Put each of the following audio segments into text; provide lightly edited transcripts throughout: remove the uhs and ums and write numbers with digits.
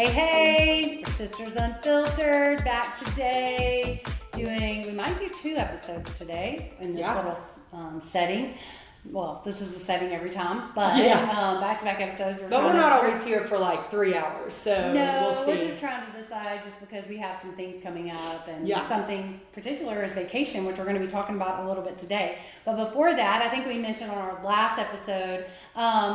Hey, Sisters Unfiltered, back today we might do 2 episodes today in this little setting. Well, this is the setting every time, but back-to-back episodes. But we're not always here for like 3 hours, so we'll see. We're just trying to decide just because we have some things coming up and something particular is vacation, which we're going to be talking about a little bit today. But before that, I think we mentioned on our last episode,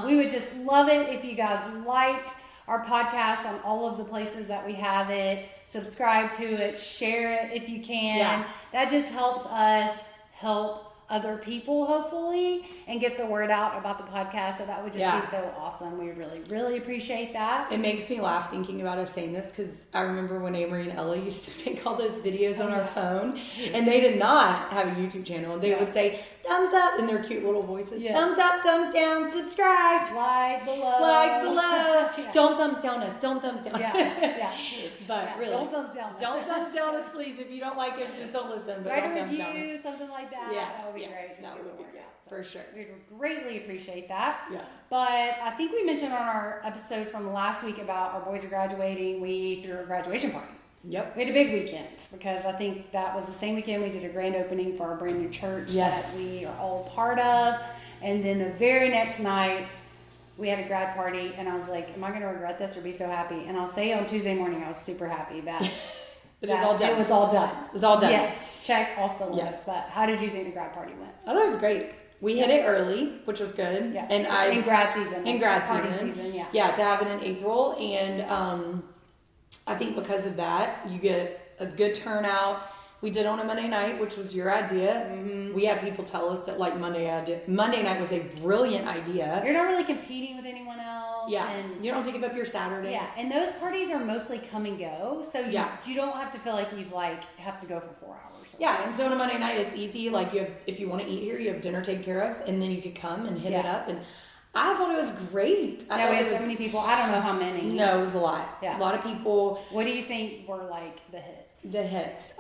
we would just love it if you guys liked our podcast on all of the places that we have it. Subscribe to it, share it if you can. Yeah. That just helps us help other people, hopefully, and get the word out about the podcast. So that would just be so awesome. We really, really appreciate that. It makes me laugh thinking about us saying this because I remember when Amory and Ella used to make all those videos on our phone, and they did not have a YouTube channel. They would say thumbs up in their cute little voices. Yeah. Thumbs up, thumbs down, subscribe, like below. Don't thumbs down us. Don't thumbs down. But really, don't thumbs down us. Don't thumbs down us, please. If you don't like us, just don't listen. But write a review, something like that. Yeah. That would be great. Just that would be great. For sure. We'd greatly appreciate that. Yeah. But I think we mentioned on our episode from last week about our boys are graduating. We threw a graduation party. Yep. We had a big weekend because I think that was the same weekend we did a grand opening for our brand new church that we are all part of. And then the very next night, we had a grad party, and I was like, am I going to regret this or be so happy? And I'll say on Tuesday morning, I was super happy that it was all done. It was all done. It was all done. Yes, check off the list. But how did you think the grad party went? I thought it was great. We hit it early, which was good. Yeah. And in grad season. In grad party season. Yeah, to have it in April. And I think because of that, you get a good turnout. We did on a Monday night, which was your idea. Mm-hmm. We had people tell us that like Monday night was a brilliant idea. You're not really competing with anyone else. Yeah, and you don't have to give up your Saturday. Yeah, and those parties are mostly come and go, so you don't have to feel like you've have to go for 4 hours. Yeah, and so on a Monday night, it's easy. Like if you want to eat here, you have dinner taken care of, and then you could come and hit it up. And I thought it was great. We had so many people. I don't know how many. No, it was a lot. Yeah. A lot of people. What do you think were like the hits? The hits.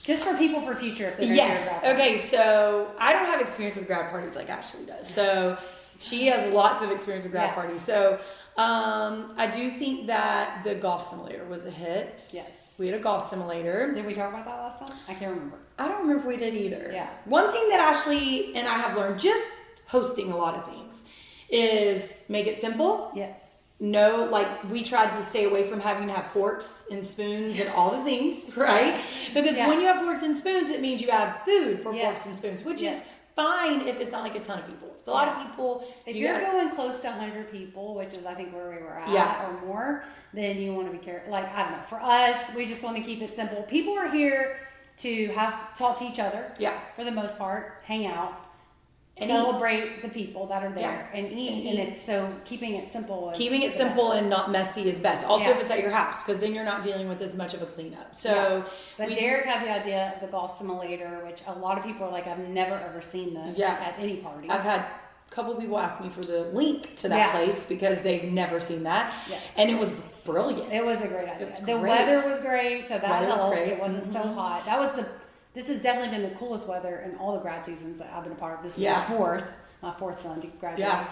Just for people for future. If yes. Okay, so I don't have experience with grad parties like Ashley does. So she has lots of experience with grad parties. So I do think that the golf simulator was a hit. Yes. We had a golf simulator. Did we talk about that last time? I can't remember. I don't remember if we did either. Yeah. One thing that Ashley and I have learned just hosting a lot of things is make it simple. Yes. No, like we tried to stay away from having to have forks and spoons and all the things, right? Because when you have forks and spoons, it means you have food for forks and spoons, which is fine if it's not like a ton of people. It's a lot of people. If you're going close to 100 people, which is I think where we were at or more, then you want to be careful. Like, I don't know. For us, we just want to keep it simple. People are here to talk to each other. Yeah. For the most part, hang out. And celebrate the people that are there and eat. And it's so keeping it simple. Keeping it simple and not messy is best. Also, if it's at your house, because then you're not dealing with as much of a cleanup. So, but Derek had the idea of the golf simulator, which a lot of people are like, I've never ever seen this at any party. I've had a couple of people ask me for the link to that place because they've never seen that. Yes. And it was brilliant. It was a great idea. The weather was great, so that helped. It wasn't so hot. This has definitely been the coolest weather in all the grad seasons that I've been a part of. This is my fourth son to graduate. Yeah.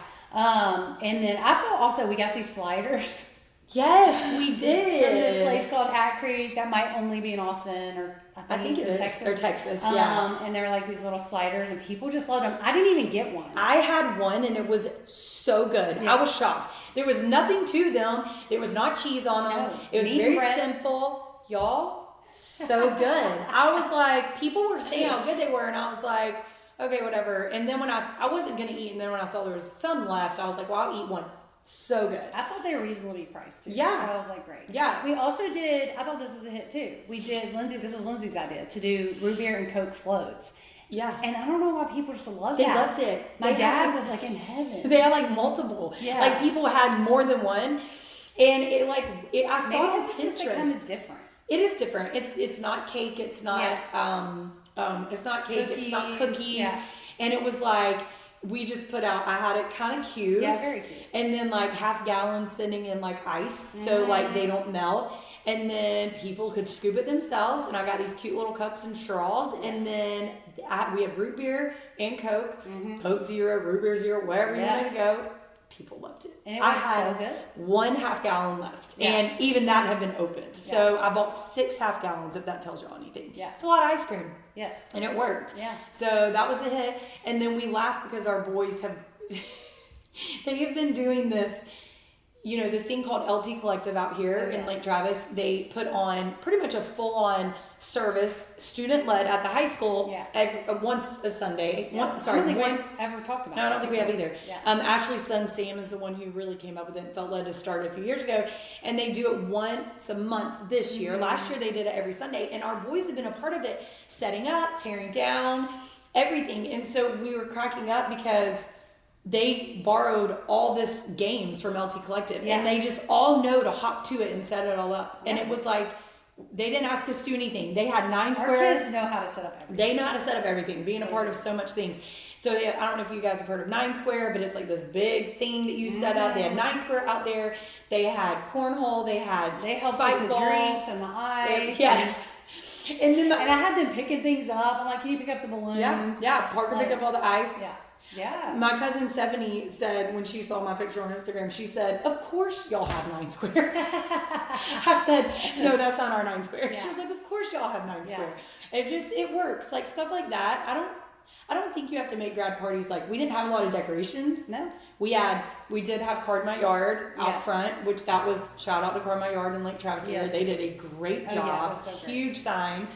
And then I thought also we got these sliders. Yes, we did. From this place called Hat Creek that might only be in Austin or I think it is. Texas. Or Texas, and they're like these little sliders and people just loved them. I didn't even get one. I had one and it was so good. Yeah. I was shocked. There was nothing to them. There was not cheese on them. No. It was very simple. Y'all. So good. I was like, people were saying how good they were, and I was like, okay, whatever. And then when I wasn't going to eat, and then when I saw there was some left, I was like, well, I'll eat one. So good. I thought they were reasonably priced, too. Yeah. So I was like, great. Yeah. We also I thought this was a hit, too. This was Lindsay's idea, to do root beer and Coke floats. Yeah. And I don't know why people just loved that. They loved it. My dad was like in heaven. They had like multiple. Yeah. Like people had more than one. And I saw this pictures. It's just kind of different. It is different. It's not cake. It's not it's not cake. Cookies. It's not cookies. Yeah. And it was like we just put out. I had it kind of cute. Yeah, very cute. And then like half gallons sitting in like ice, so like they don't melt. And then people could scoop it themselves. And I got these cute little cups and straws. And then we have root beer and Coke, Coke Zero, root beer zero, wherever you want to go. People loved it. And it was so good. 1 half gallon left. Yeah. And even that had been opened. Yeah. So I bought 6 half gallons, if that tells you anything. Yeah. It's a lot of ice cream. Yes. And it worked. Yeah. So that was a hit. And then we laughed because our boys have, they have been doing this, you know, this thing called LT Collective out here in Lake Travis. They put on pretty much a full-on service, student-led at the high school once a Sunday. Yeah. I don't think we ever talked about it. No, I don't think we have either. Yeah. Ashley's son Sam is the one who really came up with it and felt led to start it a few years ago. And they do it once a month this year. Last year they did it every Sunday. And our boys have been a part of it, setting up, tearing down, everything. And so we were cracking up because they borrowed all this games from LT Collective. And they just all know to hop to it and set it all up. And it was like, they didn't ask us to do anything. They had 9 square. Our kids know how to set up everything. They know how to set up everything, being a part of so much things. So I don't know if you guys have heard of 9 square, but it's like this big thing that you set up. They had 9 square out there. They had cornhole. They helped with the drinks and the ice. Yes. And I had them picking things up. I'm like, can you pick up the balloons? Yeah. Parker picked up all the ice. Yeah. Yeah. My cousin Stephanie said when she saw my picture on Instagram, she said, "Of course y'all have 9 square." I said, "No, that's not our 9 square." Yeah. She was like, "Of course y'all have 9 square." It works. Like stuff like that. I don't think you have to make grad parties like we didn't have a lot of decorations. No. We did have Card My Yard out front, which that was shout out to Card My Yard in Lake Travis here. They did a great job. So great. Huge sign.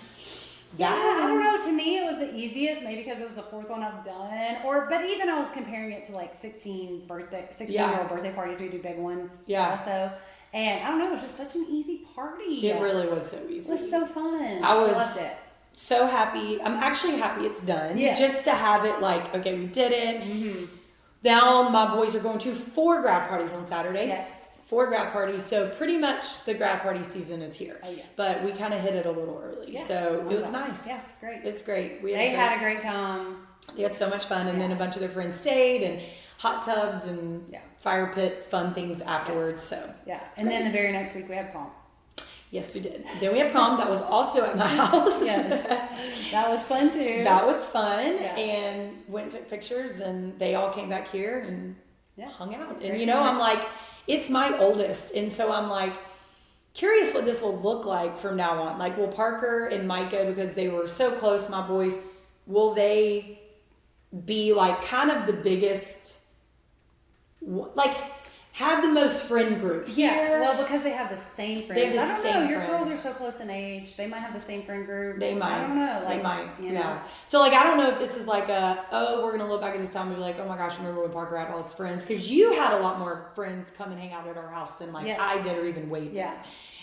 Yeah, I don't know. To me, it was the easiest, maybe because it was the 4th one I've done. But even I was comparing it to like 16-year-old birthday parties. We do big ones also. And I don't know, it was just such an easy party. It really was so easy. It was so fun. I loved it. So happy. I'm actually happy it's done. Yes. Just to have it like, okay, we did it. Mm-hmm. Now my boys are going to 4 grad parties on Saturday. Yes. 4 grad parties, so pretty much the grad party season is here. Oh yeah. But we kind of hit it a little early, so it was nice. Yeah, it's great. It's great. They had a great time. They had so much fun, and then a bunch of their friends stayed and hot tubbed and fire pit fun things afterwards. So and then the very next week we had prom. Yes, we did. Then we had prom. That was also at my house. Yes, that was fun too. That was fun, and went and took pictures, and they all came back here and hung out. And I'm like. It's my oldest, and so I'm like curious what this will look like from now on. Like, will Parker and Micah, because they were so close, my boys, will they be like kind of the biggest, like have the most friend group here? Yeah, well, because they have the same friends. They have the same friends. Your girls are so close in age. They might have the same friend group. They might. I don't know. Like, they might. You know. Yeah. So, like, I don't know if this is like we're going to look back at this time and be like, oh my gosh, remember when Parker had all his friends? Because you had a lot more friends come and hang out at our house than like I did or even Wade did. Yeah.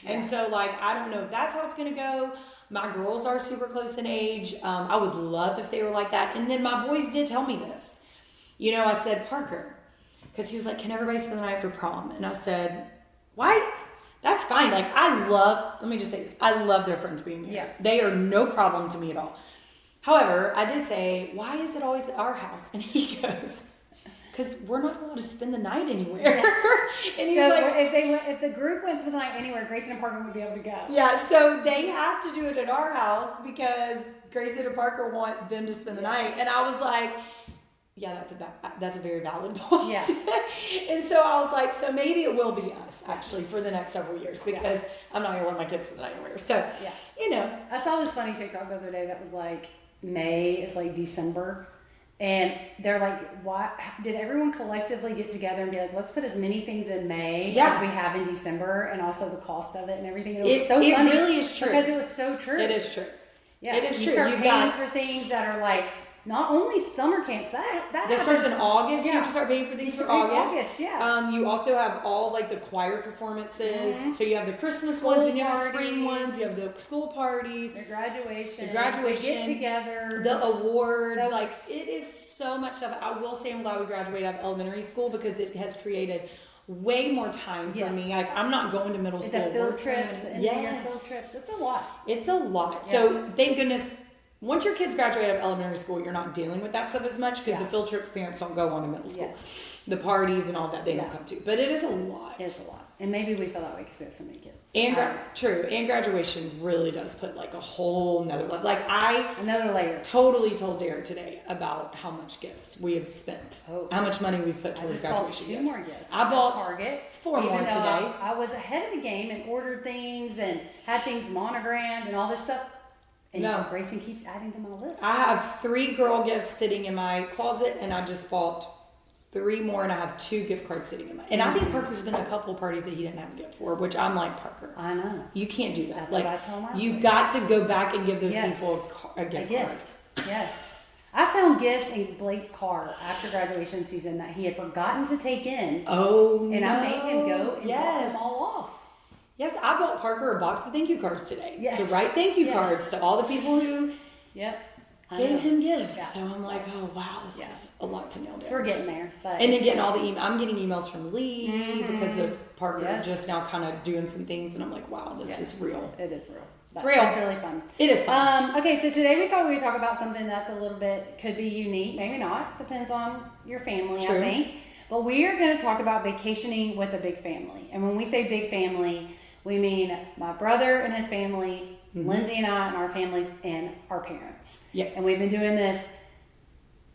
And so, like, I don't know if that's how it's going to go. My girls are super close in age. I would love if they were like that. And then my boys did tell me this. I said, Parker, because he was like, can everybody spend the night after prom? And I said, why? That's fine. Like, let me just say this. I love their friends being here. Yeah. They are no problem to me at all. However, I did say, why is it always at our house? And he goes, because we're not allowed to spend the night anywhere. Yes. And he's like, if the group went to the night anywhere, Grayson and Parker would be able to go. Yeah, so they have to do it at our house because Grayson and Parker want them to spend the night. And I was like, yeah, that's a very valid point. Yeah. And so I was like, so maybe it will be us actually for the next several years because I'm not gonna let my kids spend the night anywhere. So I saw this funny TikTok the other day that was like May is like December. And they're like, why did everyone collectively get together and be like, let's put as many things in May as we have in December, and also the cost of it and everything. It was so funny. It really is true. Because it was so true. It is true. Yeah. It is true. You start paying for things that are like not only summer camps. That starts in August. Yeah. You have to start paying for things for August. Yeah. You also have all like the choir performances. Mm-hmm. So you have the Christmas school ones and you have parties, spring ones. You have the school parties, the graduation, the get together, the awards. Like it is so much stuff. I will say I'm glad we graduated out of elementary school because it has created way more time for me. Like I'm not going to middle school. The field trips, the field trips. It's a lot. It's a lot. Yeah. So thank goodness. Once your kids graduate out of elementary school, you're not dealing with that stuff as much because the field trip parents don't go on to middle school. Yes. the parties and all that they don't come to. But it is a lot. It's a lot. And maybe we feel that way because we have so many kids. And true. And graduation really does put like a whole nother level. Like another layer. Totally told Derek today about how much gifts we have spent. How much money we've put towards graduation gifts. More gifts. I bought Target 4 more today. I was ahead of the game and ordered things and had things monogrammed and all this stuff. And Grayson keeps adding to my list. I have 3 girl gifts sitting in my closet, and I just bought 3 more, and I have 2 gift cards sitting in my. And I think Parker's been a couple of parties that he didn't have a gift for, which I'm like, Parker, I know you can't do that. That's like, what I tell my you boys. got to go back and give those people a gift card. Yes. I found gifts in Blake's car after graduation season that he had forgotten to take in. And I made him go and drop them all off. Yes, I bought Parker a box of thank you cards today. Yes. To write thank you cards to all the people who gave him gifts. Yeah. So I'm like, oh wow, this is a lot to nail down. So we're getting there. But and then getting all the I'm getting emails from Lee because of Parker just now kind of doing some things, and I'm like, wow, this is real. It is real. It's real. It's really fun. It is fun. Okay, so today we thought we would talk about something that's a little bit, could be unique, maybe not, depends on your family, I think. But we are going to talk about vacationing with a big family. And when we say big family, we mean my brother and his family, Lindsey and I and our families, and our parents. Yes. And we've been doing this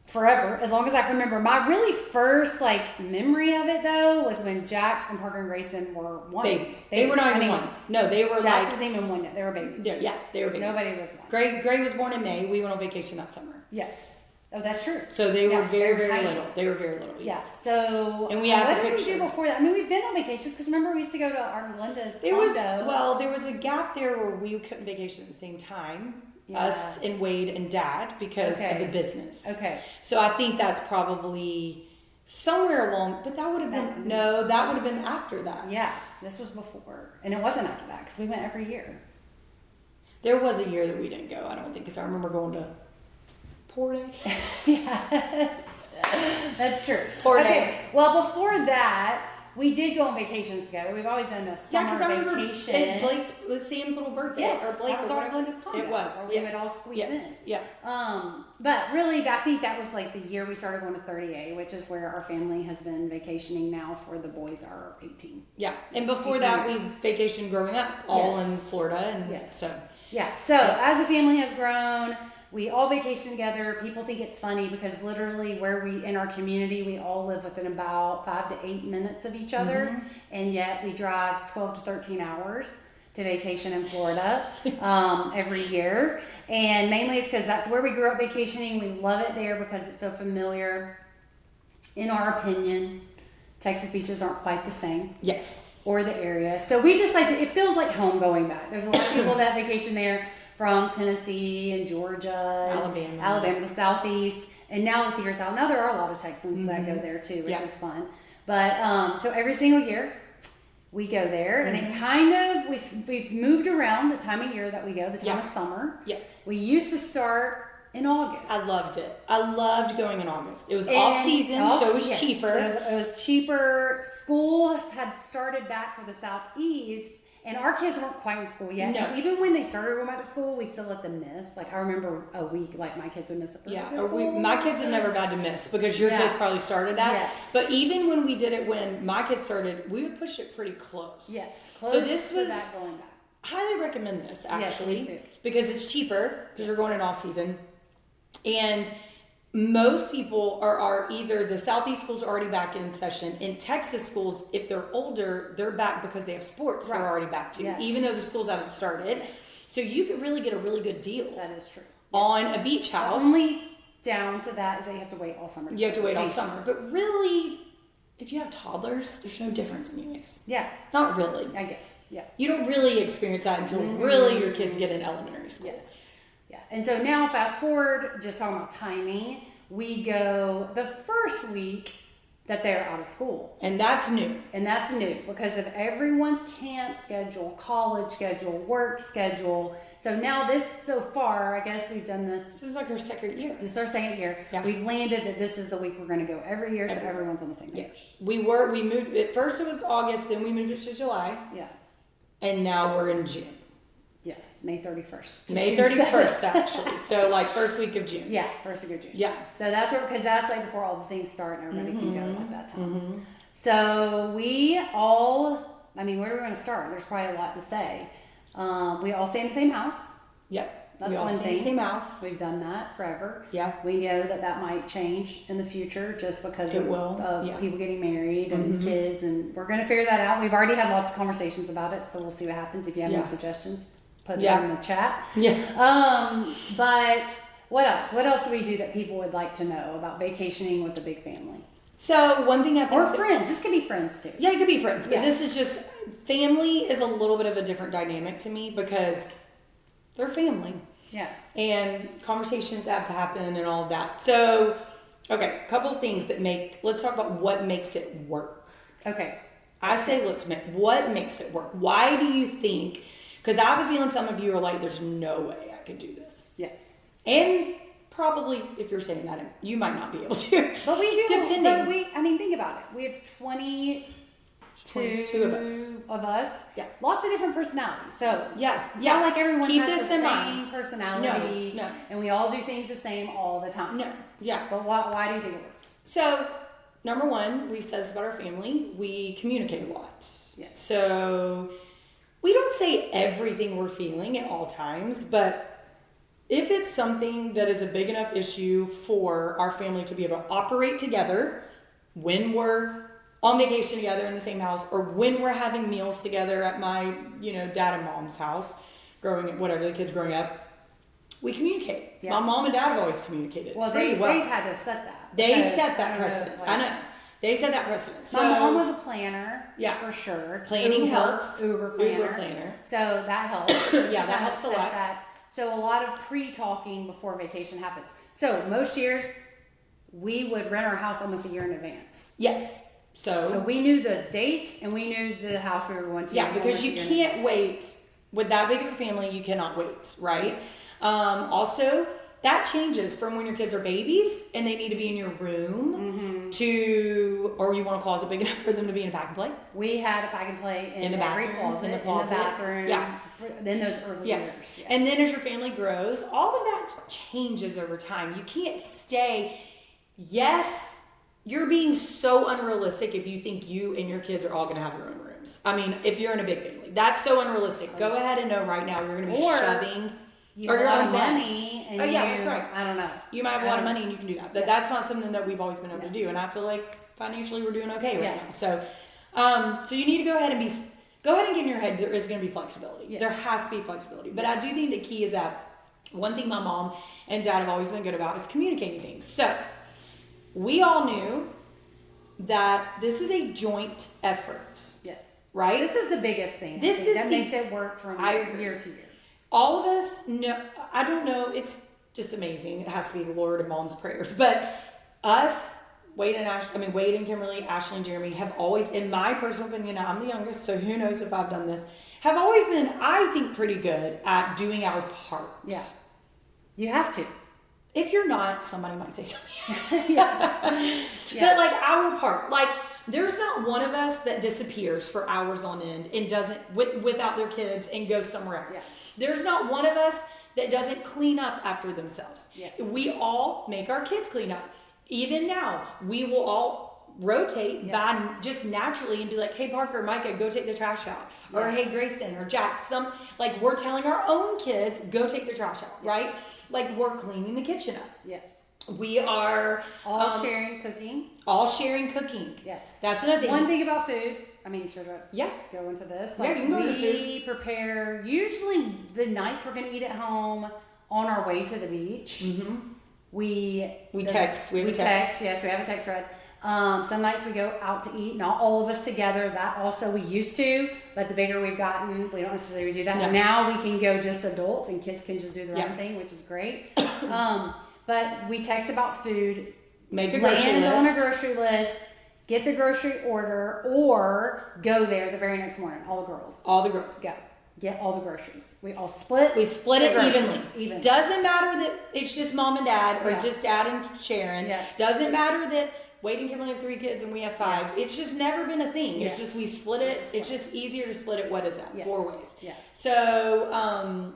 forever, as long as I can remember. My really first memory of it though was when Jax and Parker and Grayson were babies. They were not even one. No, they were Jax was even one yet. They were babies. Yeah, they were babies. Nobody was one. Gray was born in May. We went on vacation that summer. Yes. Oh, that's true. So they were very little. They were very little. Yes. So and we have what did we do before that? I mean, we've been on vacations because remember we used to go to our Melinda's condo. There was a gap there where we couldn't vacation at the same time. Us and Wade and Dad because of the business. Okay. So I think that's probably somewhere along, but that would have been after that. Yeah, this was before, and it wasn't after that because we went every year. There was a year that we didn't go. I don't think because I remember going to Poor Day. Yes, that's true. Poor Day. Well, before that, we did go on vacations together. We've always done a summer vacation. And Blake's was Sam's little birthday. Yes, or Blake that was our Melinda's condo. It was. Where we would all squeeze in. Yeah. But really, I think that was like the year we started going to 30A, which is where our family has been vacationing now for the boys are 18. Yeah, and before that, we vacationed growing up all in Florida, and so as the family has grown. We all vacation together. People think it's funny because literally where we, in our community, we all live within about 5 to 8 minutes of each other. And yet we drive 12 to 13 hours to vacation in Florida every year. And mainly it's because that's where we grew up vacationing. We love it there because it's so familiar. In our opinion, Texas beaches aren't quite the same. Yes. Or the area. So we just it feels like home going back. There's a lot of people that vacation there. From Tennessee and Georgia, Alabama, the Southeast, and now it's here south. Now there are a lot of Texans that go there too, which is fun. But so every single year we go there, and it kind of we've moved around the time of year that we go. The time of summer. Yes, we used to start in August. I loved it. I loved going in August. It was off season, so it was cheaper. It was cheaper. School had started back for the Southeast. And our kids weren't quite in school yet. No. And even when they started going back to school, we still let them miss. Like, I remember a week, my kids would miss the first week of school. My kids have never had to miss because your kids probably started that. Yes. But even when we did it when my kids started, we would push it pretty close. Yes, close so this to was, that going back. Highly recommend this, actually. Yes, me too. Because it's cheaper because you're going in off season. And most people are either the Southeast schools are already back in session. In Texas schools, if they're older, they're back because they have sports they're already back to, even though the schools haven't started. Yes. So you could really get a really good deal. That is true. On a beach house. The only down to that is that you have to wait all summer. You have to wait all summer. But really, if you have toddlers, there's no difference anyways. Yeah. Not really. I guess. Yeah. You don't really experience that until really your kids get in elementary school. Yes. Yeah. And so now fast forward, just talking about timing, we go the first week that they're out of school. And that's new. And that's new because of everyone's camp schedule, college schedule, work schedule. So now so far, I guess we've done this. This is like our second year. This is our second year. Yeah. We've landed that this is the week we're going to go every year, so everyone's on the same page. Yes. We moved, at first it was August, then we moved it to July. Yeah. And now we're in June. Yes, May 31st. May 31st, actually. So, first week of June. Yeah, first week of June. Yeah. So that's because that's before all the things start and everybody can go at that time. So we all, I mean, where do we want to start? There's probably a lot to say. We all stay in the same house. Yep. That's we all one stay thing. in the same house. We've done that forever. Yeah. We know that might change in the future just because of people getting married and kids, and we're going to figure that out. We've already had lots of conversations about it, so we'll see what happens. If you have any suggestions, put them in the chat. Yeah. But what else? What else do we do that people would like to know about vacationing with a big family? So one thing I think... Or friends. This could be friends too. Yeah, it could be friends. But this is just... Family is a little bit of a different dynamic to me because they're family. Yeah. And conversations have to happen and all of that. So, okay, a couple things that let's talk about what makes it work. Okay. I say what makes it work? Why do you think, because I have a feeling some of you are like, there's no way I could do this. Yes. And probably if you're saying that, you might not be able to. But we do. Depending. I mean, think about it. We have 22 of us. Yeah. Lots of different personalities. So yes. It's not like everyone Keep has this the in same mind. personality. No. And we all do things the same all the time. No. Yeah. But why do you think it works? So, number one, we said this about our family. We communicate a lot. Yes. So, we don't say everything we're feeling at all times, but if it's something that is a big enough issue for our family to be able to operate together when we're on vacation together in the same house, or when we're having meals together at my, dad and mom's house, the kids growing up, we communicate. Yeah. My mom and dad have always communicated. Well, they've had to have set that. They set that precedent. I know. They set that precedent. My mom was a planner. Yeah. For sure. Planning helps. Uber planner. So that helps. Yeah, that helps a lot. So a lot of pre-talking before vacation happens. So most years, we would rent our house almost a year in advance. Yes. So we knew the dates and we knew the house we were going to. Yeah, because you can't wait. With that big of a family, you cannot wait, right? Yes. Also, that changes from when your kids are babies and they need to be in your room or you want a closet big enough for them to be in a pack and play. We had a pack and play in the bathroom, in the bathroom. Yeah. In those early years. Yes. And then as your family grows, all of that changes over time. You can't stay. Yes. You're being so unrealistic if you think you and your kids are all going to have your own rooms. I mean, if you're in a big family, that's so unrealistic. Go ahead and know right now you're going to be shoving or a lot of money. And that's right. I don't know. You might have a lot of money and you can do that, but that's not something that we've always been able to do. And I feel like financially we're doing okay right now. So, so you need to go ahead and get in your head. There is going to be flexibility. Yes. There has to be flexibility. But I do think the key is that one thing my mom and dad have always been good about is communicating things. So, we all knew that this is a joint effort. Yes. Right? This is the biggest thing. That makes it work from year to year. All of us know, I don't know, it's just amazing. It has to be the Lord and Mom's prayers. But us, Wade and Kimberly, Ashley and Jeremy have always, in my personal opinion, I'm the youngest, so who knows if I've done this, have always been, I think, pretty good at doing our part. Yeah. You have to. If you're not, somebody might say something. Yes. But like our part, like there's not one of us that disappears for hours on end and doesn't without their kids and goes somewhere else. Yeah. There's not one of us that doesn't clean up after themselves. Yes. We all make our kids clean up. Even now, we will all rotate by just naturally and be like, hey, Parker, Micah, go take the trash out. Or hey, Grayson or Jack, we're telling our own kids, go take the trash out, right? Like we're cleaning the kitchen up. Yes. We are all sharing cooking. All sharing cooking. Yes. That's another thing. One thing about food. I mean, should I go into this? Like, you can go into food. Prepare usually the nights we're going to eat at home on our way to the beach. Mm-hmm. We text. We text. Yes, we have a text thread. Some nights we go out to eat, not all of us together. That also we used to, but the bigger we've gotten, we don't necessarily do that. No. Now we can go just adults and kids can just do their own thing, which is great. But we text about food, make a grocery list. On a grocery list, get the grocery order, or go there the very next morning. All the girls go. Get all the groceries. We all split. We split it evenly. Doesn't matter that it's just mom and dad or just dad and Sharon. Yes. Doesn't matter that Wade and Kimberly have 3 kids and we have 5. Yeah. It's just never been a thing. Yes. It's just we split it. It's just easier to split it. What is that? 4 ways. Yeah. So,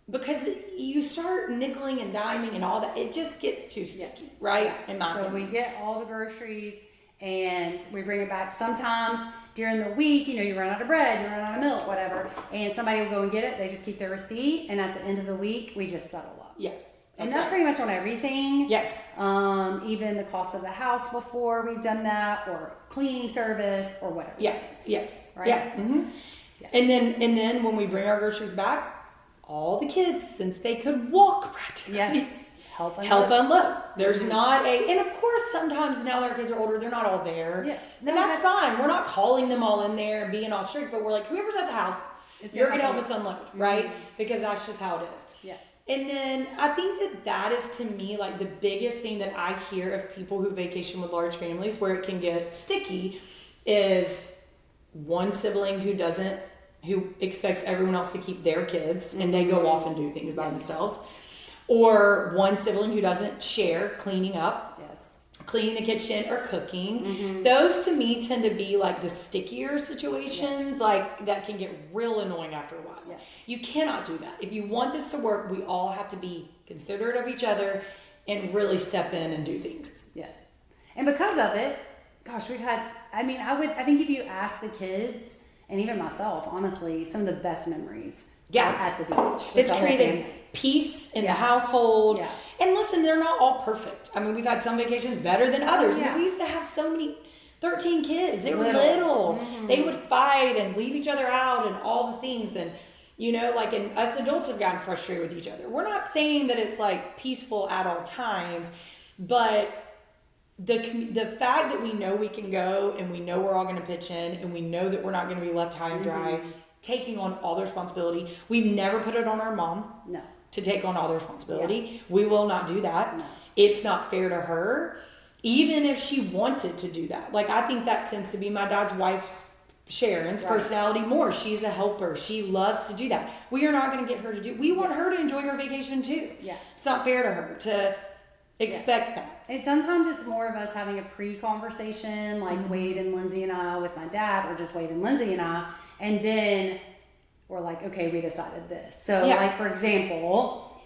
because you start nickeling and diming and all that, it just gets too sticky, right? Yeah. So we get all the groceries and we bring it back. Sometimes during the week, you run out of bread, you run out of milk, whatever, and somebody will go and get it. They just keep their receipt, and at the end of the week, we just settle up. Yes. And that's pretty much on everything. Yes. Even the cost of the house before we've done that, or cleaning service, or whatever. Yes. Right? Yeah. Mm-hmm. Yeah. And then when we bring our groceries back, all the kids, since they could walk practically, help unload. There's not and of course sometimes now that our kids are older, they're not all there. Yes. And that's fine. We're not calling them all in there and being all strict, but we're like, whoever's at the house, you're going to help us unload, right? Because that's just how it is. Yeah. And then I think that is, to me, like the biggest thing that I hear of people who vacation with large families where it can get sticky is one sibling who expects everyone else to keep their kids and they go off and do things by themselves. Or one sibling who doesn't share cleaning up, cleaning the kitchen, or cooking. Mm-hmm. Those to me tend to be like the stickier situations, like that can get real annoying after a while. Yes. You cannot do that. If you want this to work, we all have to be considerate of each other and really step in and do things. Yes. And because of it, gosh, we've had, I think if you ask the kids, and even myself, honestly, some of the best memories at the beach. It's created peace in the household. Yeah. And listen, they're not all perfect. I mean, we've had some vacations better than others. Yeah. We used to have so many, 13 kids. They were little. Mm-hmm. They would fight and leave each other out and all the things. And, and us adults have gotten frustrated with each other. We're not saying that it's like peaceful at all times, but the fact that we know we can go and we know we're all going to pitch in and we know that we're not going to be left high and dry, taking on all the responsibility. We've never put it on our mom to take on all the responsibility. Yeah. We will not do that. No. It's not fair to her, even if she wanted to do that. Like, I think that tends to be my dad's wife's, Sharon's personality more. She's a helper. She loves to do that. We are not going to get her to do. We want her to enjoy her vacation too. Yeah. It's not fair to her to expect that. And sometimes it's more of us having a pre-conversation, like Wade and Lindsay and I with my dad, or just Wade and Lindsay and I, and then we're like, okay, we decided this. So like, for example,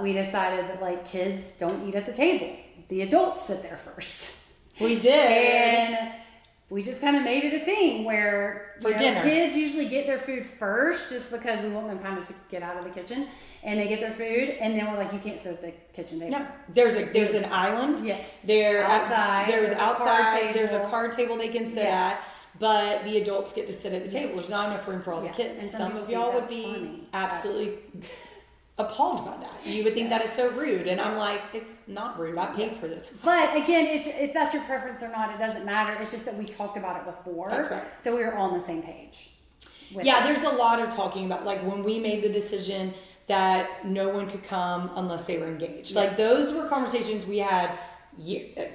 we decided that like kids don't eat at the table. The adults sit there first. We did. And we just kind of made it a thing where dinner, kids usually get their food first just because we want them kind of to get out of the kitchen, and they get their food, and then we're like, you can't sit at the kitchen table. No, there's an island. Yes. Outside. There's outside. There's a card table they can sit at, but the adults get to sit at the table. There's not enough room for all the kids. And some of y'all would be absolutely appalled by that. You would think that is so rude, and I'm like, it's not rude. I paid for this. But again, if that's your preference or not, it doesn't matter. It's just that we talked about it before. That's right. So we were all on the same page. There's a lot of talking about, like, when we made the decision that no one could come unless they were engaged. Yes. Like, those were conversations we had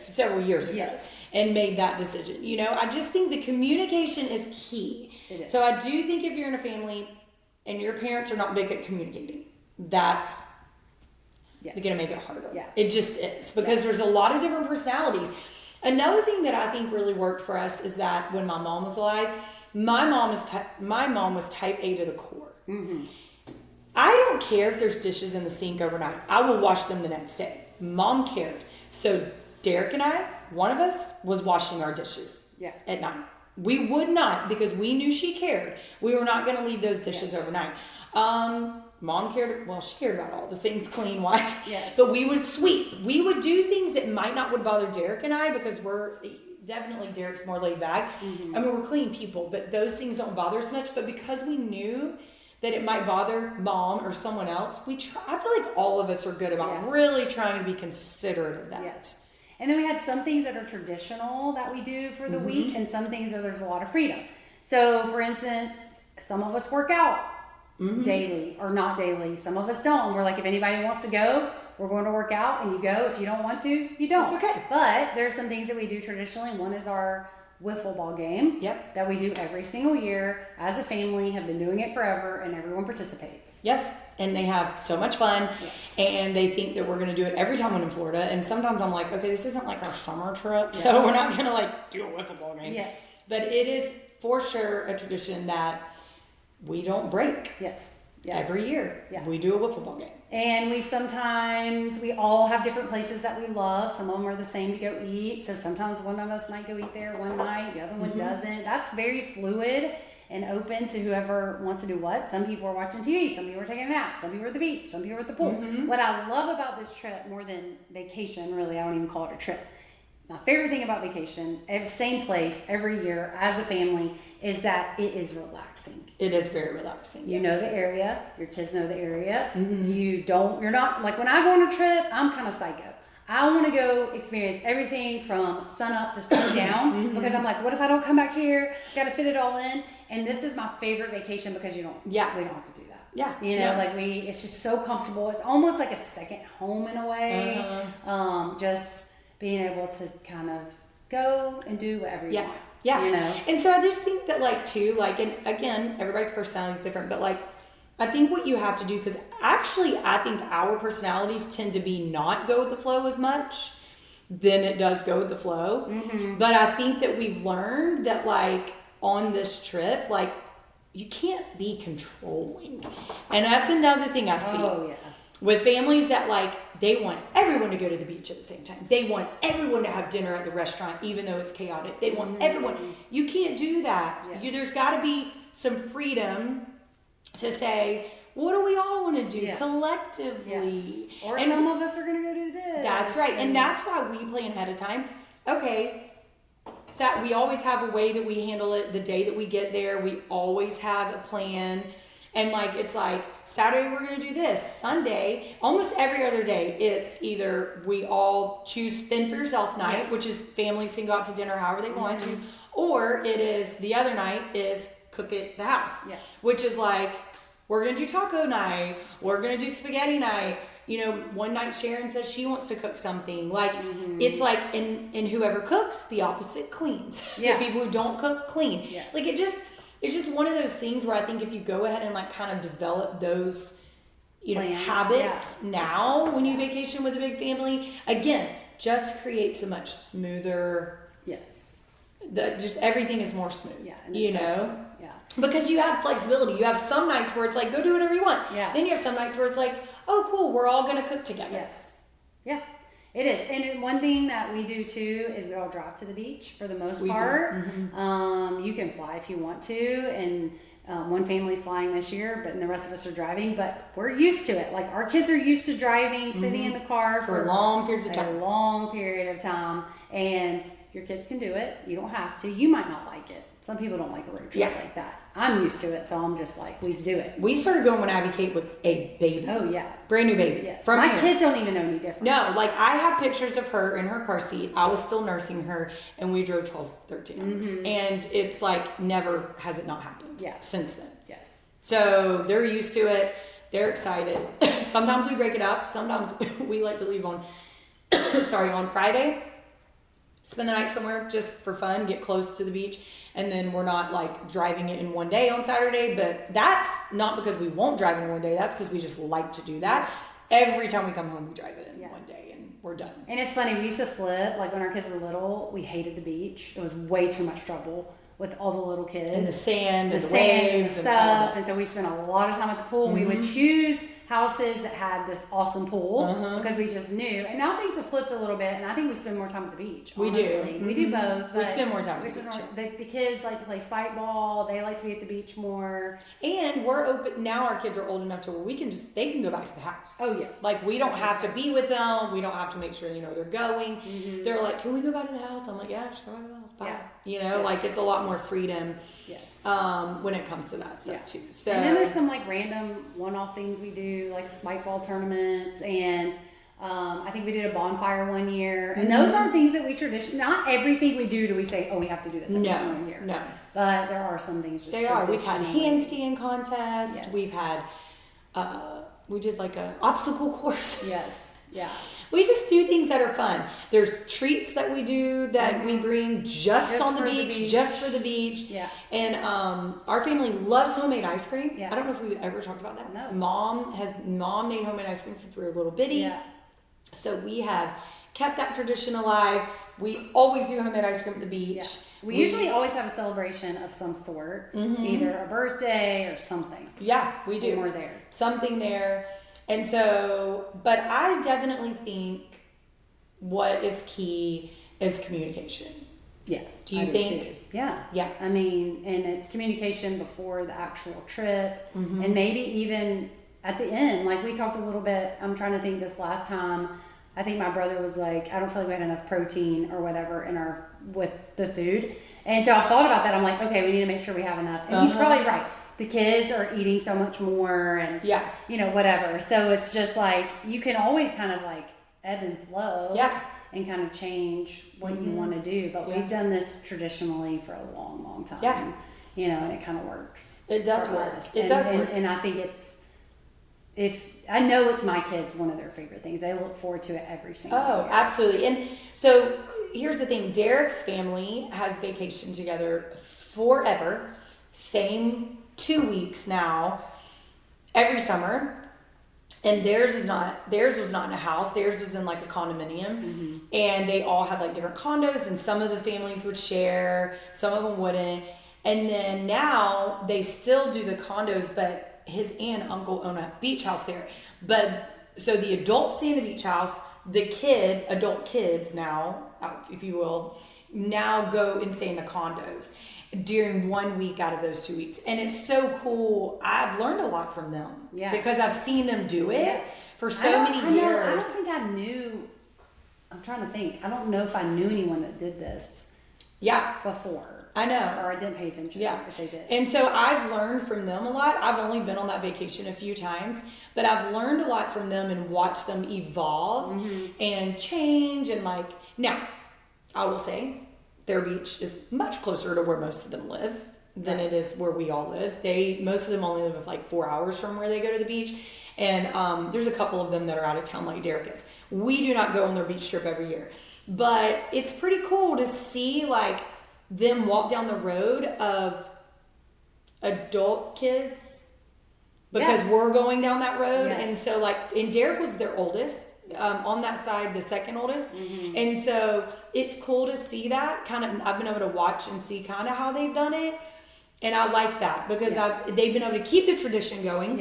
several years ago and made that decision. I just think the communication is key. It is. So I do think if you're in a family and your parents are not big at communicating, that's going to make it harder. Yeah. It just is, because there's a lot of different personalities. Another thing that I think really worked for us is that when my mom was alive, my mom was type A to the core. Mm-hmm. I don't care if there's dishes in the sink overnight. I will wash them the next day. Mom cared. So Derek and I, one of us, was washing our dishes at night. We would not, because we knew she cared. We were not going to leave those dishes overnight. Mom cared, she cared about all the things clean-wise. Yes. But we would sweep. We would do things that would bother Derek and I, because definitely Derek's more laid back. Mm-hmm. I mean, we're clean people, but those things don't bother us much. But because we knew that it might bother Mom or someone else, I feel like all of us are good about really trying to be considerate of that. Yes. And then we had some things that are traditional that we do for the week, and some things where there's a lot of freedom. So, for instance, some of us work out daily or not daily. Some of us don't. We're like, if anybody wants to go, we're going to work out, and you go. If you don't want to, you don't. It's okay. But there's some things that we do traditionally. One is our wiffle ball game that we do every single year as a family, have been doing it forever, and everyone participates. Yes, and they have so much fun, and they think that we're going to do it every time we're in Florida, and sometimes I'm like, okay, this isn't like our summer trip, so we're not going to like do a wiffle ball game. Yes. But it is for sure a tradition that we don't break. Yes. every year. We do a wiffle ball game. And we all have different places that we love. Some of them are the same to go eat. So sometimes one of us might go eat there one night, the other one doesn't. That's very fluid and open to whoever wants to do what. Some people are watching TV, some people are taking a nap, some people are at the beach, some people are at the pool. What I love about this trip more than vacation, really, I don't even call it a trip. My favorite thing about vacation, same place every year as a family, is that it is relaxing. It is very relaxing. You know the area. Your kids know the area. You're not, like when I go on a trip, I'm kind of psycho. I want to go experience everything from sun up to sun down because I'm like, what if I don't come back here? Got to fit it all in. And this is my favorite vacation because we don't have to do that. Yeah. You know, it's just so comfortable. It's almost like a second home in a way. Just being able to kind of go and do whatever you want. Yeah. You know? And so I just think that and again, everybody's personality is different, but I think what you have to do, because actually I think our personalities tend to be not go with the flow as much than it does go with the flow. But I think that we've learned that on this trip, you can't be controlling. And that's another thing I see with families that they want everyone to go to the beach at the same time. They want everyone to have dinner at the restaurant, even though it's chaotic. They want everyone. You can't do that. There's got to be some freedom to say, what do we all want to do collectively? Or some of us are going to go do this. That's right. And that's why we plan ahead of time. Okay. We always have a way that we handle it the day that we get there. We always have a plan. And it's Saturday we're going to do this. Sunday, almost every other day, it's either we all choose Fend for Yourself night, which is families can go out to dinner however they want to, or it is the other night is cook at the house, which is we're going to do taco night, we're going to do spaghetti night. One night Sharon says she wants to cook something. It's and whoever cooks, the opposite cleans. The people who don't cook clean. It's just one of those things where I think if you go ahead and kind of develop those, habits now when you vacation with a big family, again, just creates a much smoother. Just everything is more smooth. Because you have flexibility. You have some nights where it's go do whatever you want. Then you have some nights where it's oh cool, we're all gonna cook together. It is. And one thing that we do too is we all drive to the beach for the most part. You can fly if you want to, and one family's flying this year, but the rest of us are driving, but we're used to it. Our kids are used to driving, sitting in the car for long periods of time. A long period of time, and your kids can do it. You don't have to. You might not like it. Some people don't like a road trip like that. I'm used to it, so I'm just we do it. We started going when Abby Kate was a baby. Oh, yeah. Brand new baby. Yes. My kids don't even know any different. No, I have pictures of her in her car seat. I was still nursing her, and we drove 12, 13 hours. And it's never has it not happened since then. Yes. So they're used to it. They're excited. Sometimes we break it up. Sometimes we like to leave on Friday. Spend the night somewhere just for fun, get close to the beach. And then we're not driving it in one day on Saturday, but that's not because we won't drive in one day. That's because we just like to do that. Every time we come home, we drive it in one day and we're done. And it's funny, we used to flip, when our kids were little, we hated the beach. It was way too much trouble with all the little kids. And the sand and the waves and stuff. And so we spent a lot of time at the pool. We would choose houses that had this awesome pool because we just knew. And now things have flipped a little bit, and I think we spend more time at the beach. Honestly. We do both. We spend more time at the beach. The kids like to play spike ball. They like to be at the beach more. And we're open now. Our kids are old enough to where they can go back to the house. Oh yes. We don't have to be with them. We don't have to make sure they're going. They're like, can we go back to the house? I'm like, yeah, just go back to the house. Bye. Yeah. It's a lot more freedom. Yes. When it comes to that stuff too. So and then there's some random one-off things we do, like spike ball tournaments, and I think we did a bonfire one year. And those aren't things that we not everything we do we say, oh, we have to do this every single year. No. But there are some things We've had handstand contests. Yes. We've had we did an obstacle course. Yes. Yeah. We just do things that are fun. There's treats that we do that we bring just on the beach, just for the beach. Yeah. And our family loves homemade ice cream. Yeah. I don't know if we've ever talked about that. No. Mom made homemade ice cream since we were little bitty. Yeah. So we have kept that tradition alive. We always do homemade ice cream at the beach. Yeah. We usually always have a celebration of some sort, either a birthday or something. Yeah, we do. When we're there. Something there. And so, but I definitely think what is key is communication. Yeah. Do you think? Too. Yeah. Yeah. I mean, and it's communication before the actual trip, and maybe even at the end. Like we talked a little bit, I'm trying to think this last time, I think my brother was like, I don't feel like we had enough protein or whatever with the food. And so I thought about that. I'm like, okay, we need to make sure we have enough. And he's probably right. The kids are eating so much more and, whatever. So it's just like, you can always kind of like ebb and flow and kind of change what you want to do. But we've done this traditionally for a long, long time. Yeah. And it kind of works. It does work. It does work. And I think I know it's my kids, one of their favorite things. They look forward to it every single year. Oh, absolutely. And so here's the thing. Derek's family has vacation together forever. Same 2 weeks now, every summer. And theirs was not in a house. Theirs was in like a condominium. And they all had like different condos, and some of the families would share, some of them wouldn't. And then now they still do the condos, but his aunt and uncle own a beach house there. But so the adults stay in the beach house, adult kids now, if you will, now go and stay in the condos during 1 week out of those 2 weeks. And it's so cool. I've learned a lot from them. Yeah. Because I've seen them do it for so many years. I don't think I knew, I'm trying to think. I don't know if I knew anyone that did this before. I know. Or I didn't pay attention if they did. And so I've learned from them a lot. I've only been on that vacation a few times, but I've learned a lot from them and watched them evolve and change. And like, now, I will say, their beach is much closer to where most of them live than it is where we all live. Most of them only live like 4 hours from where they go to the beach. And there's a couple of them that are out of town like Derek is. We do not go on their beach trip every year. But it's pretty cool to see like them walk down the road of adult kids because we're going down that road. And so like, and Derek was their oldest on that side, the second oldest. And so it's cool to see that kind of, I've been able to watch and see kind of how they've done it. And I like that because they've been able to keep the tradition going.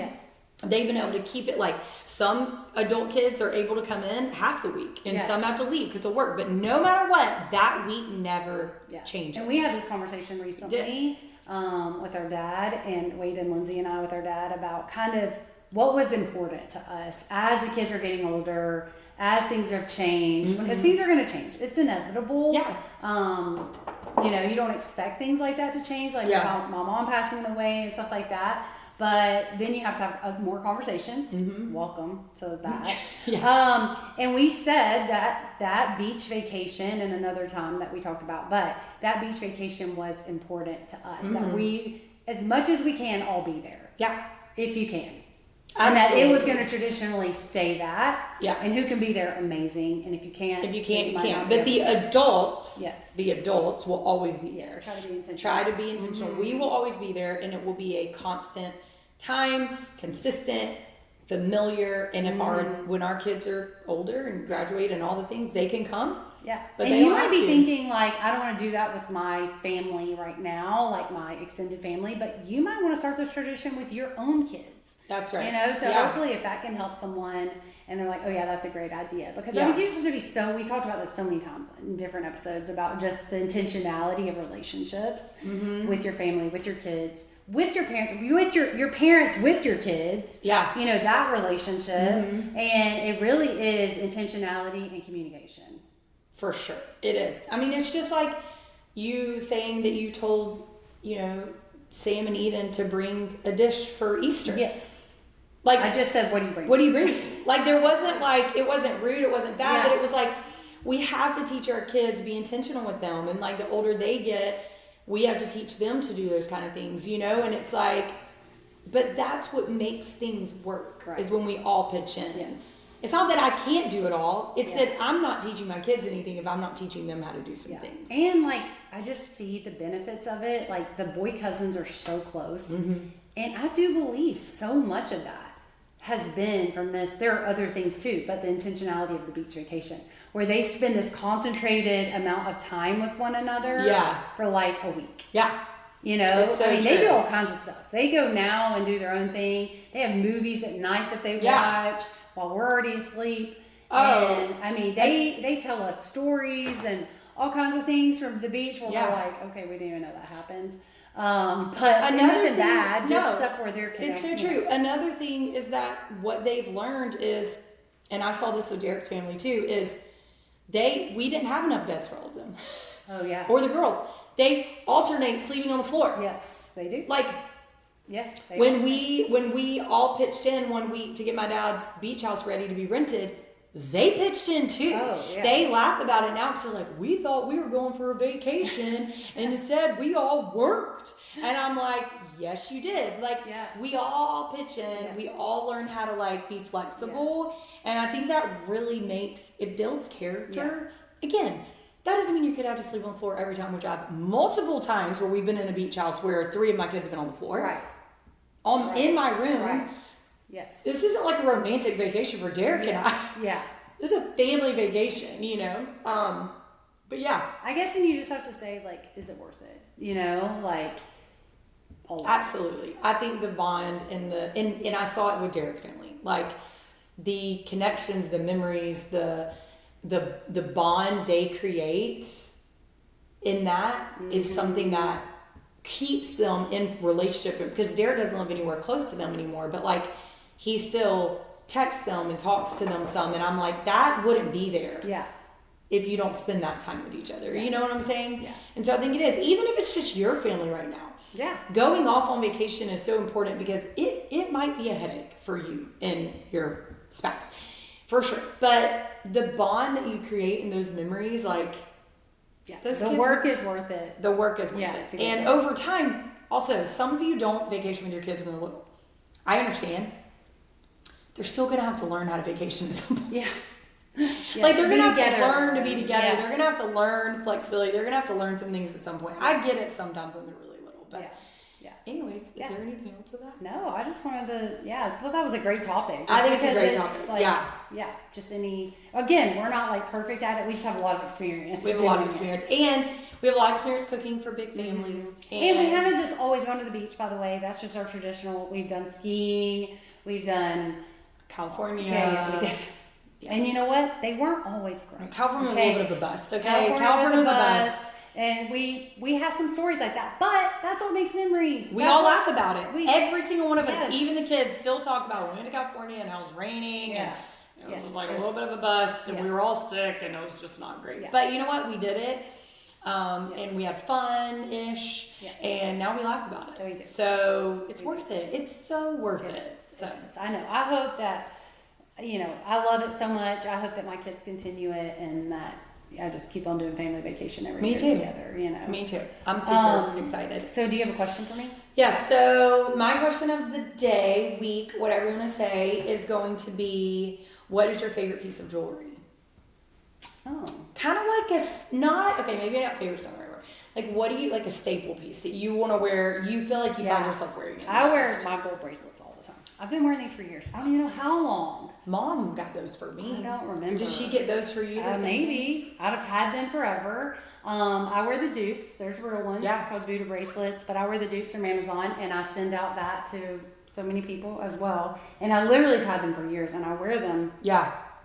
They've been able to keep it like some adult kids are able to come in half the week and some have to leave because of work. But no matter what, that week never changes. And we had this conversation recently with our dad, and Wade and Lindsey and I with our dad about kind of what was important to us as the kids are getting older, as things have changed, because things are going to change. It's inevitable. You don't expect things like that to change, like my mom passing away and stuff like that. But then you have to have more conversations. Welcome to that. And we said that beach vacation, and another time that we talked about, but that beach vacation was important to us. That we, as much as we can, all be there. If you can. And that it was going to traditionally stay that. And who can be there, amazing. And if you can't, you can't. But the adults will always be there. Try to be intentional. We will always be there, and it will be a constant time, consistent, familiar. And if when our kids are older and graduate and all the things, they can come. But and you might be thinking like, I don't want to do that with my family right now, like my extended family, but you might want to start this tradition with your own kids. That's right. So hopefully if that can help someone and they're like, oh yeah, that's a great idea. Because I think you just have to be we talked about this so many times in different episodes about just the intentionality of relationships with your family, with your kids, with your parents, with your parents, with your kids. That relationship. And it really is intentionality and communication. For sure. It is. I mean, it's just like you saying that you told, Sam and Eden to bring a dish for Easter. Like I just said, what do you bring? What do you bring? Like there wasn't like, it wasn't rude, it wasn't bad, but it was like, we have to teach our kids, be intentional with them. And like the older they get, we have to teach them to do those kind of things, and it's like, but that's what makes things work is when we all pitch in. It's not that I can't do it all. It's that I'm not teaching my kids anything if I'm not teaching them how to do some things. And like, I just see the benefits of it. Like the boy cousins are so close. And I do believe so much of that has been from this, there are other things too, but the intentionality of the beach vacation, where they spend this concentrated amount of time with one another for like a week. Yeah. You know, So they do all kinds of stuff. They go now and do their own thing. They have movies at night that they watch while we're already asleep. And I mean, they tell us stories and all kinds of things from the beach where we're like, okay, we didn't even know that happened. But nothing bad, just stuff where they're connected. It's so true. Another thing is that what they've learned is, and I saw this with Derek's family too, is we didn't have enough beds for all of them. Oh yeah. Or the girls. They alternate sleeping on the floor. Yes, they do. Like, yes, they when we all pitched in one week to get my dad's beach house ready to be rented, they pitched in too. Oh, yeah. They laugh about it now because they're like, we thought we were going for a vacation and instead we all worked. And I'm like, yes, you did. Like, we all pitch in. Yes. We all learn how to like be flexible. Yes. And I think that really builds character. Yeah. Again, that doesn't mean your kid have to sleep on the floor every time, which I've multiple times where we've been in a beach house where 3 of my kids have been on the floor. Right. In my room. Right. Yes. This isn't like a romantic vacation for Derek and I. Yeah. This is a family vacation, you know? But yeah. I guess then you just have to say, like, is it worth it? You know, like, always. Absolutely. I think the bond and I saw it with Derek's family. Like, the connections, the memories, the bond they create in that is something that keeps them in relationship, because Derek doesn't live anywhere close to them anymore, but like he still texts them and talks to them some, and I'm like, that wouldn't be there if you don't spend that time with each other. You know what I'm saying? Yeah. And so I think it is, even if it's just your family right now. Yeah. Going off on vacation is so important because it might be a headache for you and your spouse. For sure. But the bond that you create in those memories, like, the work is worth it. The work is worth it. And over time, also, some of you don't vacation with your kids when they're little. I understand. They're still going to have to learn how to vacation at some point. Yeah. Like, they're going to have to learn to be together. Yeah. They're going to have to learn flexibility. They're going to have to learn some things at some point. I get it sometimes when they're really little. But anyways, is there anything else with that? No, I just wanted to, I thought that was a great topic. I think it's a great topic. Like, just again, we're not like perfect at it. We just have a lot of experience. We have a lot of experience. And we have a lot of experience cooking for big families. And we haven't just always gone to the beach, by the way. That's just our traditional. We've done skiing. We've done California. Okay, we did. And you know what? They weren't always great. California was a little bit of a bust. Okay, California was a bust. And we have some stories like that, but that's what makes memories. We all laugh about it. Every single one of us, even the kids, still talk about when we went to California and how it was raining and it was like a little bit of a bust and we were all sick and it was just not great. But you know what? We did it. And we had fun-ish, and now we laugh about it. So we do. So it's worth it. It's so worth it. So I know. I hope that, I love it so much. I hope that my kids continue it and that I just keep on doing family vacation every year together, Me too. I'm super excited. So do you have a question for me? Yeah, so my question of the day, week, whatever you want to say, is going to be, what is your favorite piece of jewelry? Oh. Kind of like maybe not favorite somewhere. Like, what do you, like a staple piece that you want to wear, you feel like you find yourself wearing it? I wear my gold bracelets all the time. I've been wearing these for years. I don't even know how long. Mom got those for me. I don't remember. Did she get those for you? Maybe. I'd have had them forever. I wear the dupes. There's real ones. It's called Buddha bracelets. But I wear the dupes from Amazon, and I send out that to so many people as well. And I literally have had them for years, and I wear them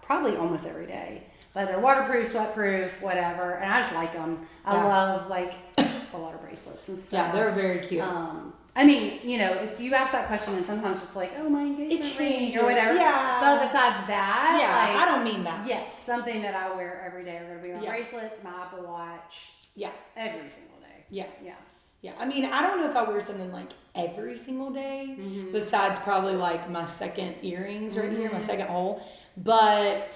probably almost every day. But they're waterproof, sweatproof, whatever. And I just like them. I love, like, a lot of bracelets and stuff. Yeah, they're very cute. I mean, it's you ask that question and sometimes it's like, oh, my engagement ring or whatever. Yeah. But besides that, I don't mean that. Yes, something that I wear every day are going to be my bracelets, my Apple Watch. Yeah. Every single day. Yeah. I mean, I don't know if I wear something like every single day, besides probably like my second earrings right here, my second hole. But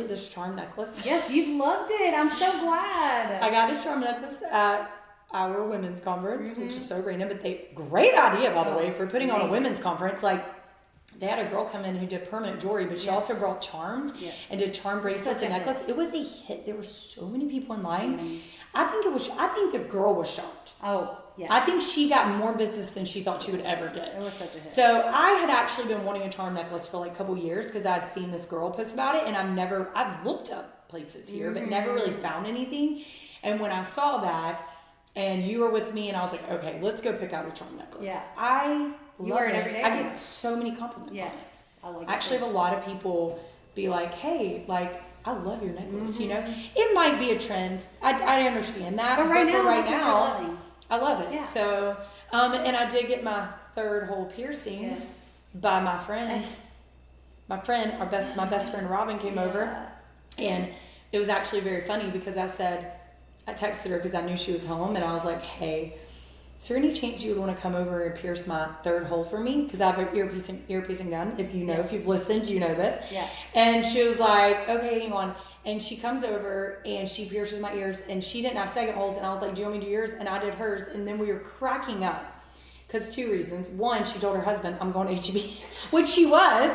this charm necklace. Yes, you've loved it. I'm so glad. I got this charm necklace at our women's conference, which is so random, but great idea, by the way, for putting on a women's conference. Like, they had a girl come in who did permanent jewelry, but she also brought charms and did charm bracelets and necklace. It was a hit. There were so many people in line. I think the girl was shocked. Oh, yes. I think she got more business than she thought she would ever get. It was such a hit. So I had actually been wanting a charm necklace for like a couple years because I'd seen this girl post about it, and I've looked up places here, but never really found anything. And when I saw that, and you were with me, and I was like, okay, let's go pick out a charm necklace. Yeah. I love it. Every day. I get so many compliments on it. I like it. I actually have a lot of people be like, hey, like, I love your necklace, you know? It might be a trend. I understand that. But right now, I love it. Yeah. So, and I did get my third hole piercings by my friend. My best friend Robin came over, and it was actually very funny because I texted her because I knew she was home, and I was like, hey, is there any chance you would want to come over and pierce my third hole for me? Because I have an ear piercing done. If you know, if you've listened, you know this. Yeah. And she was like, okay, hang on. And she comes over and she pierces my ears, and she didn't have second holes. And I was like, do you want me to do yours? And I did hers. And then we were cracking up because 2 reasons. One, she told her husband, I'm going to HEB, which she was.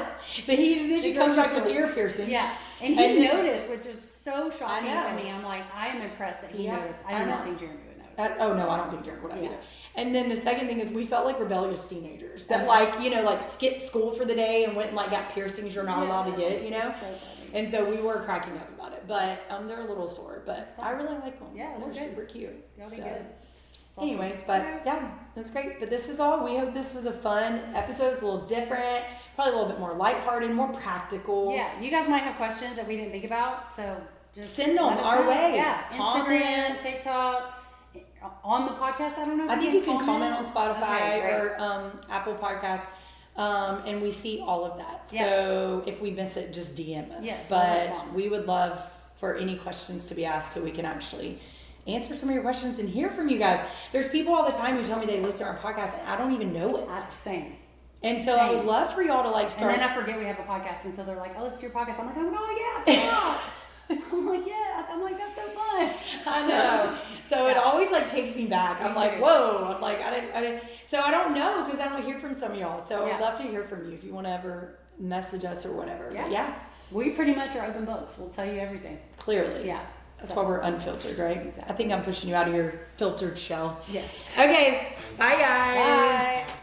But then she comes back with ear piercing. Yeah. And he noticed, which is so shocking to me. I'm like, I am impressed that he noticed. I do not think Jeremy would notice. Oh no, I don't think Derek would have either. And then the second thing is we felt like rebellious teenagers that like, you know, like skipped school for the day and went and like got piercings you're not allowed to get, you know? And so we were cracking up about it, but they're a little sore, but I really like them. Yeah, they're super cute. They'll be good. Anyways, but yeah, that's great. But this is all. We hope this was a fun episode. It's a little different, probably a little bit more lighthearted, more practical. Yeah, you guys might have questions that we didn't think about, so just send them our way. Yeah, comment. Instagram, TikTok, on the podcast. I don't know. I think you can comment on Spotify or Apple Podcasts. And we see all of that. So if we miss it, just DM us. Yes, but we would love for any questions to be asked so we can actually answer some of your questions and hear from you guys. There's people all the time who tell me they listen to our podcast and I don't even know it. Same. And so I would love for y'all to like start. And then I forget we have a podcast until they're like, oh, listen to your podcast. I'm like, oh yeah, I forgot. I'm like, yeah. I'm like, that's so fun. I know. So it always like takes me back. I'm like, whoa. I'm like, I didn't. So I don't know because I don't hear from some of y'all. So I'd love to hear from you if you want to ever message us or whatever. Yeah. But we pretty much are open books. We'll tell you everything. Clearly. Yeah. That's why we're unfiltered, right? Exactly. I think I'm pushing you out of your filtered shell. Yes. Okay. Bye, guys. Bye.